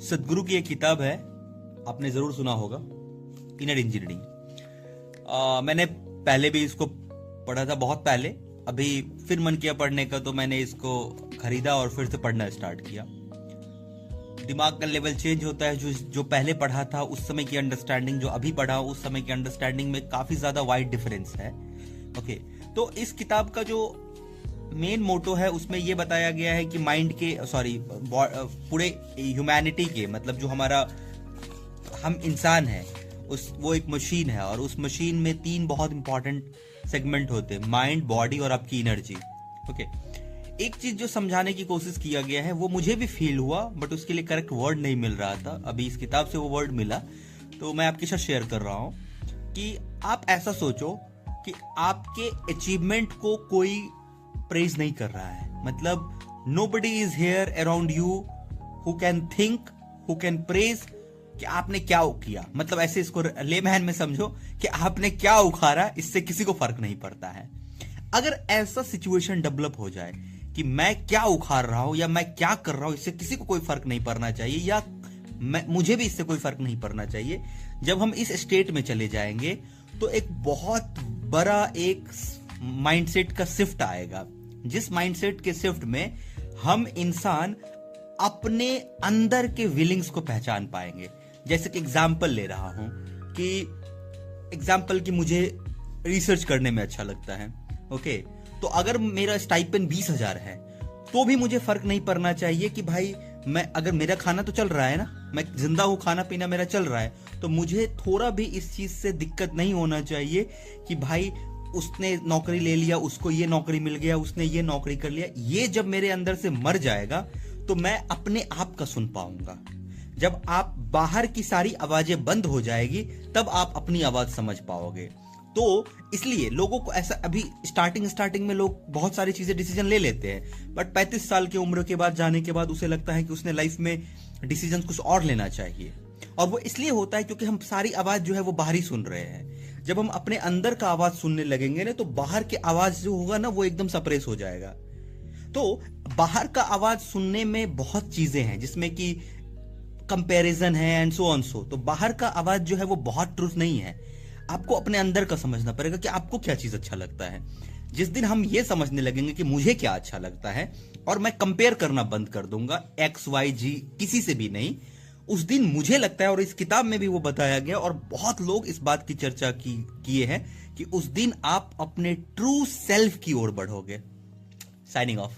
सदगुरु की एक किताब है, आपने जरूर सुना होगा, इनर इंजीनियरिंग। मैंने पहले भी इसको पढ़ा था, बहुत पहले। अभी फिर मन किया पढ़ने का, तो मैंने इसको खरीदा और फिर से पढ़ना स्टार्ट किया। दिमाग का लेवल चेंज होता है। जो पहले पढ़ा था उस समय की अंडरस्टैंडिंग, जो अभी पढ़ा उस समय की अंडरस्टैंडिंग में काफी ज्यादा वाइड डिफरेंस है। ओके, तो इस किताब का जो मेन मोटो है उसमें यह बताया गया है कि माइंड के, सॉरी, पूरे ह्यूमैनिटी के, मतलब जो हमारा हम इंसान है, वो एक मशीन है, और उस मशीन में 3 बहुत इंपॉर्टेंट सेगमेंट होते हैं, माइंड, बॉडी और आपकी एनर्जी। ओके, एक चीज जो समझाने की कोशिश किया गया है, वो मुझे भी फील हुआ, बट उसके लिए करेक्ट वर्ड नहीं मिल रहा था। अभी इस किताब से वो वर्ड मिला, तो मैं आपके साथ शेयर कर रहा हूं कि आप ऐसा सोचो कि आपके अचीवमेंट को कोई प्रेज नहीं कर रहा है। मतलब nobody is here around you who can think, who can praise कि आपने क्या किया। मतलब ऐसे इसको लेमैन में समझो कि आपने क्या उखाड़ा, इससे किसी को फर्क नहीं पड़ता है। अगर ऐसा सिचुएशन डेवलप हो जाए कि मैं क्या उखाड़ रहा हूं या मैं क्या कर रहा हूं, इससे किसी को कोई फर्क नहीं पड़ना चाहिए, या मुझे भी इससे कोई फर्क नहीं पड़ना चाहिए, जब हम इस स्टेट में चले जाएंगे तो एक बहुत बड़ा एक माइंडसेट का शिफ्ट आएगा, जिस माइंडसेट के शिफ्ट में हम इंसान अपने अंदर के विलिंग्स को पहचान पाएंगे। जैसे कि एग्जाम्पल ले रहा हूं कि मुझे रिसर्च करने में अच्छा लगता है। ओके, तो अगर मेरा स्टाइपेंड 20,000 है तो भी मुझे फर्क नहीं पड़ना चाहिए कि भाई, मैं अगर मेरा खाना तो चल रहा है ना, मैं जिंदा हूं, खाना पीना मेरा चल रहा है, तो मुझे थोड़ा भी इस चीज से दिक्कत नहीं होना चाहिए कि भाई उसने नौकरी ले लिया, उसको ये नौकरी मिल गया, उसने ये नौकरी कर लिया। ये जब मेरे अंदर से मर जाएगा तो मैं अपने आप का सुन पाऊंगा। जब आप बाहर की सारी आवाजें बंद हो जाएगी, तब आप अपनी आवाज समझ पाओगे। तो इसलिए लोगों को ऐसा, अभी स्टार्टिंग में लोग बहुत सारी चीजें डिसीजन ले लेते हैं, बट 35 साल की उम्र के बाद जाने के बाद उसे लगता है कि उसने लाइफ में डिसीजन कुछ और लेना चाहिए। और वो इसलिए होता है क्योंकि हम सारी आवाज जो है वो बाहर ही सुन रहे हैं। जब हम अपने अंदर का आवाज सुनने लगेंगे ना, तो बाहर के आवाज जो होगा ना, वो एकदम सप्रेस हो जाएगा। तो बाहर का आवाज सुनने में बहुत चीजें हैं, जिसमें कि कंपैरिजन है एंड सो ऑन सो। तो बाहर का आवाज जो है वो बहुत ट्रूथ नहीं है। आपको अपने अंदर का समझना पड़ेगा कि आपको क्या चीज अच्छा लगता है। जिस दिन हम ये समझने लगेंगे कि मुझे क्या अच्छा लगता है, और मैं कंपेयर करना बंद कर दूंगा XYG किसी से भी नहीं, उस दिन मुझे लगता है, और इस किताब में भी वो बताया गया और बहुत लोग इस बात की चर्चा किए हैं कि उस दिन आप अपने ट्रू सेल्फ की ओर बढ़ोगे। Signing off.